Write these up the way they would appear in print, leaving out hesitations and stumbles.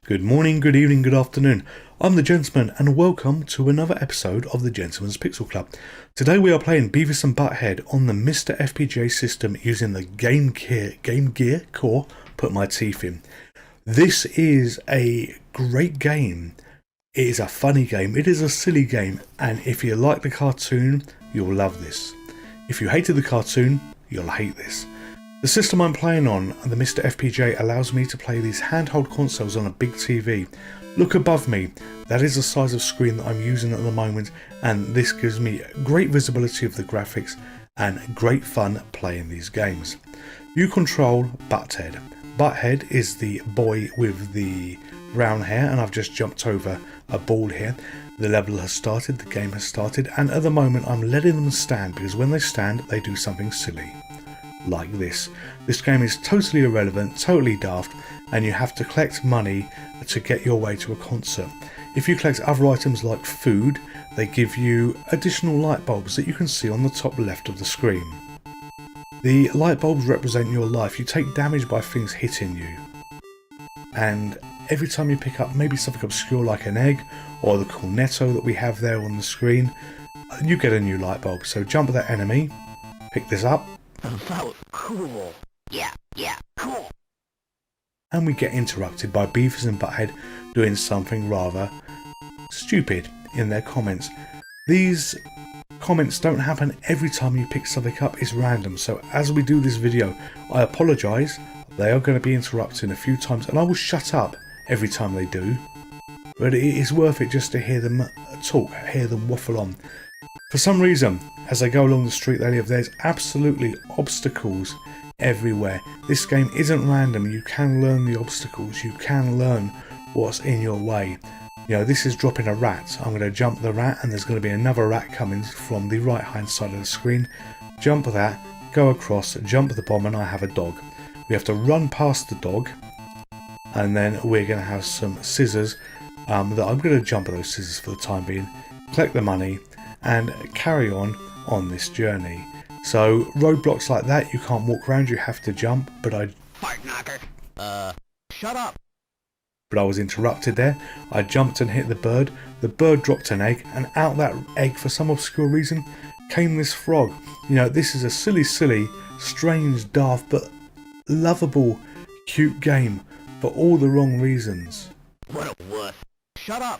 Good morning, good evening, good afternoon. I'm the Gentleman and welcome to another episode of the Gentleman's Pixel Club. Today we are playing Beavis and Butt-Head on the MiSTer FPGA system using the Game Gear core. Put my teeth in. This is a great game. It is a funny game. It is a silly game, and if you like the cartoon, you'll love this. If you hated the cartoon, you'll hate this. The system I'm playing on, the MiSTer FPGA, allows me to play these handheld consoles on a big TV. Look above me, that is the size of screen that I'm using at the moment, and this gives me great visibility of the graphics and great fun playing these games. You control Butt-Head. Butt-Head is the boy with the brown hair, and I've just jumped over a ball here. The level has started, the game has started, and at the moment I'm letting them stand because when they stand they do something silly. Like this. This game is totally irrelevant, totally daft, and you have to collect money to get your way to a concert. If you collect other items like food, they give you additional light bulbs that you can see on the top left of the screen. The light bulbs represent your life. You take damage by things hitting you. And every time you pick up maybe something obscure like an egg or the cornetto that we have there on the screen, you get a new light bulb. So jump at that enemy, pick this up. That was cool. Yeah, cool. And we get interrupted by Beavis and Butt-Head doing something rather stupid in their comments. These comments don't happen every time you pick something up, it's random. So as we do this video, I apologise. They are going to be interrupting a few times and I will shut up every time they do. But it is worth it just to hear them talk, hear them waffle on. For some reason, as they go along the street they live, there's absolutely obstacles everywhere. This game isn't random. You can learn the obstacles. You can learn what's in your way. You know, this is dropping a rat. I'm going to jump the rat and there's going to be another rat coming from the right hand side of the screen. Jump that, go across, jump the bomb, and I have a dog. We have to run past the dog and then we're going to have some scissors that I'm going to jump at those scissors for the time being, collect the money and carry on this journey. So roadblocks like that you can't walk around, you have to jump, but Fart knocker. Shut up. But I was interrupted there. I jumped and hit the bird dropped an egg, and out that egg for some obscure reason came this frog. You know, this is a silly, strange, daft but lovable, cute game for all the wrong reasons. What a wuss. Shut up.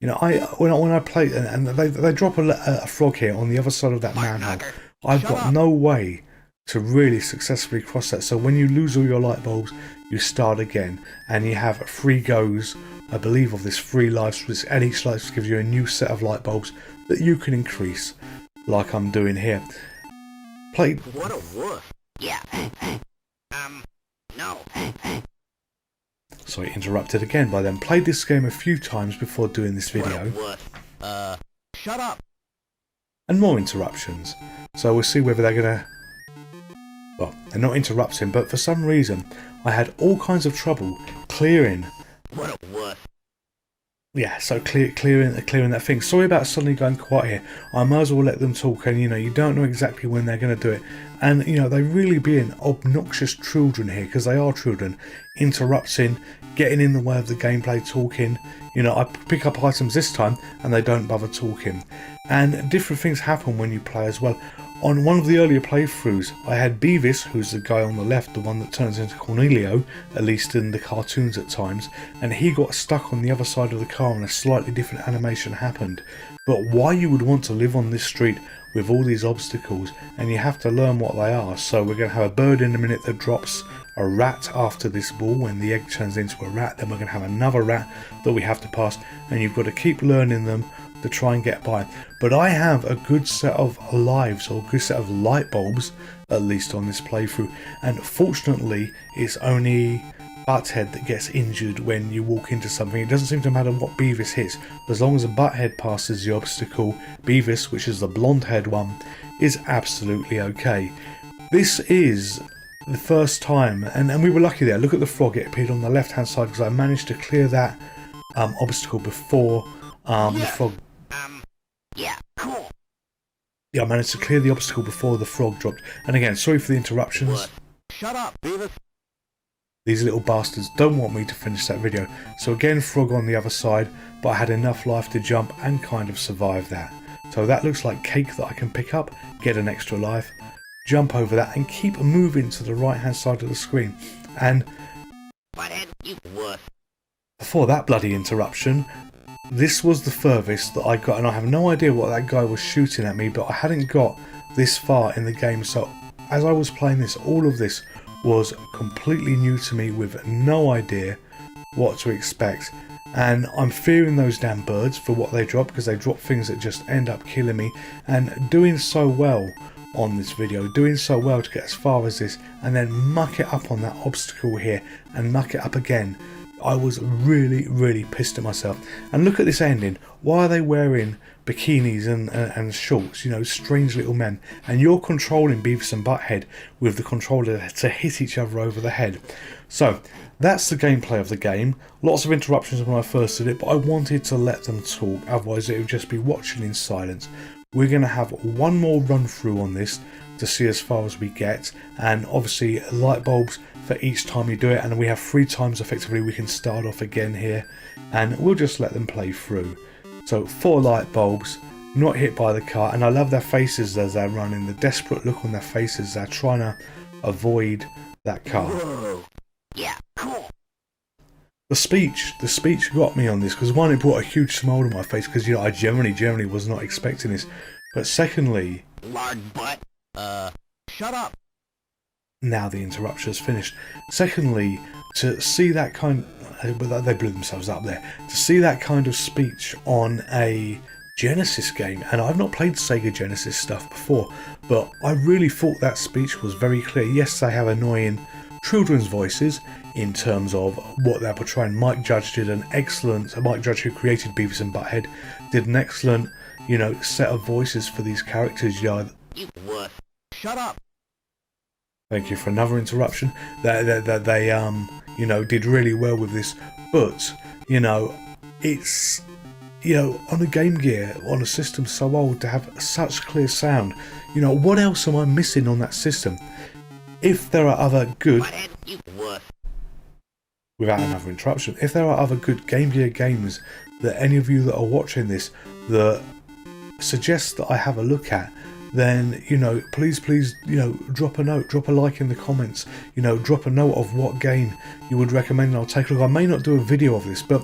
You know, when I play and they drop a frog here on the other side of that manhole, I've got no way to really successfully cross that. So when you lose all your light bulbs, you start again, and you have 3 goes, I believe, of this 3 lives, and each life gives you a new set of light bulbs that you can increase, like I'm doing here. What a wuss. Yeah. No. Sorry, interrupted again by them. Played this game a few times before doing this video. Shut up. And more interruptions. So we'll see whether they're gonna... Well, they're not interrupting, but for some reason I had all kinds of trouble clearing. What a wuss. Yeah, so clearing that thing. Sorry about suddenly going quiet here. I might as well let them talk, and you know, you don't know exactly when they're going to do it. And you know, they really being obnoxious children here, because they are children, interrupting, getting in the way of the gameplay, talking. You know, I pick up items this time and they don't bother talking. And different things happen when you play as well. On one of the earlier playthroughs, I had Beavis, who's the guy on the left, the one that turns into Cornelio, at least in the cartoons at times, and he got stuck on the other side of the car and a slightly different animation happened. But why you would want to live on this street with all these obstacles, and you have to learn what they are. So we're going to have a bird in a minute that drops a rat after this ball when the egg turns into a rat, then we're going to have another rat that we have to pass, and you've got to keep learning them to try and get by. But I have a good set of lives, or a good set of light bulbs, at least on this playthrough, and fortunately it's only Butt-Head that gets injured when you walk into something. It doesn't seem to matter what Beavis hits, as long as a Butt-Head passes the obstacle, Beavis, which is the blonde haired one, is absolutely okay. This is the first time, and we were lucky there. Look at the frog, it appeared on the left hand side because I managed to clear that obstacle before the frog. Yeah, cool. Yeah, I managed to clear the obstacle before the frog dropped. And again, sorry for the interruptions. What? Shut up, Beavis. These little bastards don't want me to finish that video. So again, frog on the other side, but I had enough life to jump and kind of survive that. So that looks like cake that I can pick up, get an extra life, jump over that and keep moving to the right hand side of the screen. And Butthead, you wuss. before that bloody interruption, this was the furthest that I got, and I have no idea what that guy was shooting at me, but I hadn't got this far in the game. So as I was playing this, all of this was completely new to me with no idea what to expect. And I'm fearing those damn birds for what they drop, because they drop things that just end up killing me. And doing so well on this video, doing so well to get as far as this, and then muck it up on that obstacle here and muck it up again. I was really pissed at myself. And look at this ending. Why are they wearing bikinis and shorts? You know, strange little men. And you're controlling Beavis and Butt-Head with the controller to hit each other over the head. So that's the gameplay of the game. Lots of interruptions when I first did it, but I wanted to let them talk, otherwise it would just be watching in silence. We're going to have one more run through on this to see as far as we get, and obviously light bulbs for each time you do it, and we have 3 times effectively we can start off again here, and we'll just let them play through. So 4 light bulbs, not hit by the car, and I love their faces as they're running, the desperate look on their faces, they're trying to avoid that car. Whoa. Yeah, cool. The speech got me on this, because one, it brought a huge smile to my face, because, you know, I generally was not expecting this, but secondly, Lard butt. Shut up. now the interruption's finished. Secondly, to see that kind, they blew themselves up there, to see that kind of speech on a Genesis game, and I've not played Sega Genesis stuff before, but I really thought that speech was very clear. Yes, they have annoying children's voices in terms of what they're portraying. Mike Judge, who created Beavis and Butt-Head, did an excellent, you know, set of voices for these characters. You know, You wuss. Shut up. thank you for another interruption. They you know, did really well with this, but you know, it's, you know, on a Game Gear, on a system so old, to have such clear sound. You know, what else am I missing on that system? If there are other good, Butthead, you wuss. without another interruption, if there are other good Game Gear games that any of you that are watching this that suggest that I have a look at, then, you know, please, you know, drop a note, drop a like in the comments, you know, drop a note of what game you would recommend and I'll take a look. I may not do a video of this, but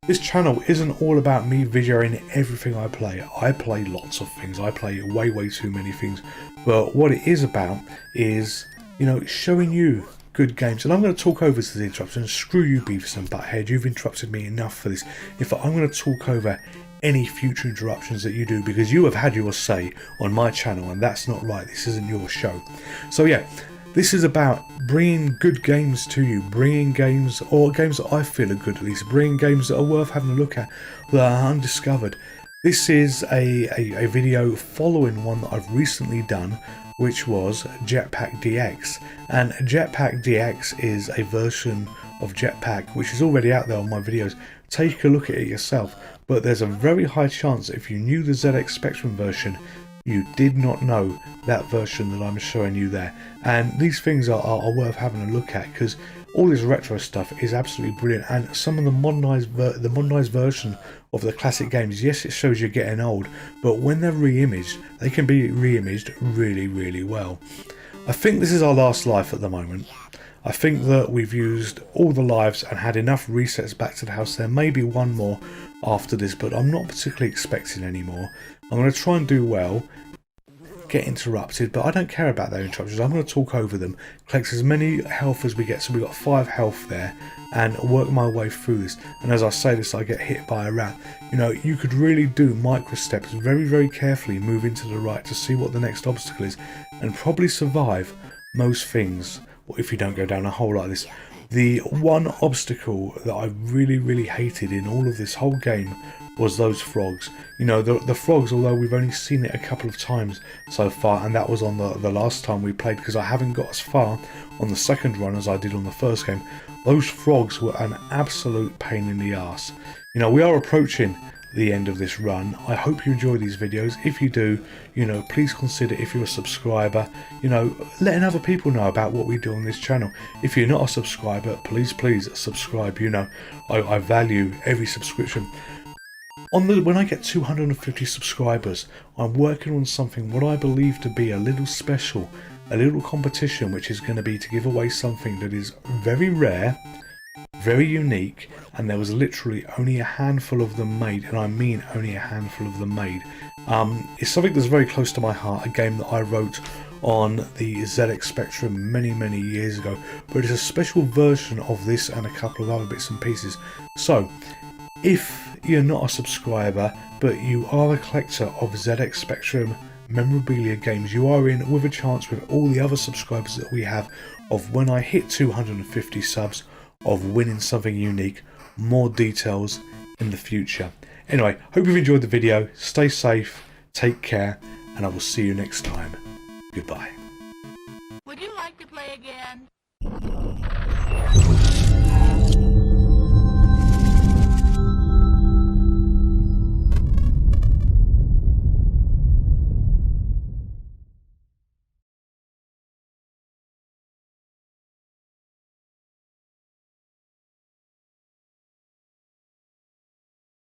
this channel isn't all about me videoing everything I play. I play lots of things, I play way too many things, but what it is about is, you know, showing you good games. And I'm going to talk over to the interruption. Screw you, Beavis and Butt-Head, you've interrupted me enough for this. In fact, I'm going to talk over any future interruptions that you do, because you have had your say on my channel, and that's not right. This isn't your show. So yeah, this is about bringing good games to you, bringing games, or games that I feel are good at least, bringing games that are worth having a look at, that are undiscovered. This is a video following one that I've recently done, which was Jetpack DX. And Jetpack DX is a version of Jetpack which is already out there on my videos. Take a look at it yourself, but there's a very high chance if you knew the ZX Spectrum version, you did not know that version that I'm showing you there. And these things are worth having a look at, because all this retro stuff is absolutely brilliant, and some of the modernized version of the classic games, yes, it shows you're getting old, but when they're re-imaged, they can be re-imaged really well. I think this is our last life at the moment. I think that we've used all the lives and had enough resets back to the house. There may be one more after this, but I'm not particularly expecting any more. I'm going to try and do well, get interrupted, but I don't care about those interruptions. I'm going to talk over them, collect as many health as we get, so we've got 5 health there, and work my way through this. And as I say this, I get hit by a rat. You know, you could really do micro steps, very carefully moving to the right to see what the next obstacle is, and probably survive most things, or if you don't go down a hole like this. The one obstacle that I really hated in all of this whole game was those frogs. You know, the frogs, although we've only seen it a couple of times so far, and that was on the last time we played, because I haven't got as far on the second run as I did on the first game. Those frogs were an absolute pain in the arse. You know, we are approaching the end of this run. I hope you enjoy these videos. If you do, you know, please consider, if you're a subscriber, you know, letting other people know about what we do on this channel. If you're not a subscriber, please subscribe. You know, I value every subscription. When I get 250 subscribers, I'm working on something what I believe to be a little special, a little competition, which is going to be to give away something that is very rare, very unique, and there was literally only a handful of them made, and I mean only a handful of them made. It's something that's very close to my heart, a game that I wrote on the ZX Spectrum many years ago, but it's a special version of this and a couple of other bits and pieces. So if you're not a subscriber but you are a collector of ZX Spectrum memorabilia games, you are in with a chance with all the other subscribers that we have of, when I hit 250 subs, of winning something unique. More details in the future. Anyway, hope you've enjoyed the video. Stay safe, take care, and I will see you next time. Goodbye. Would you like to play again?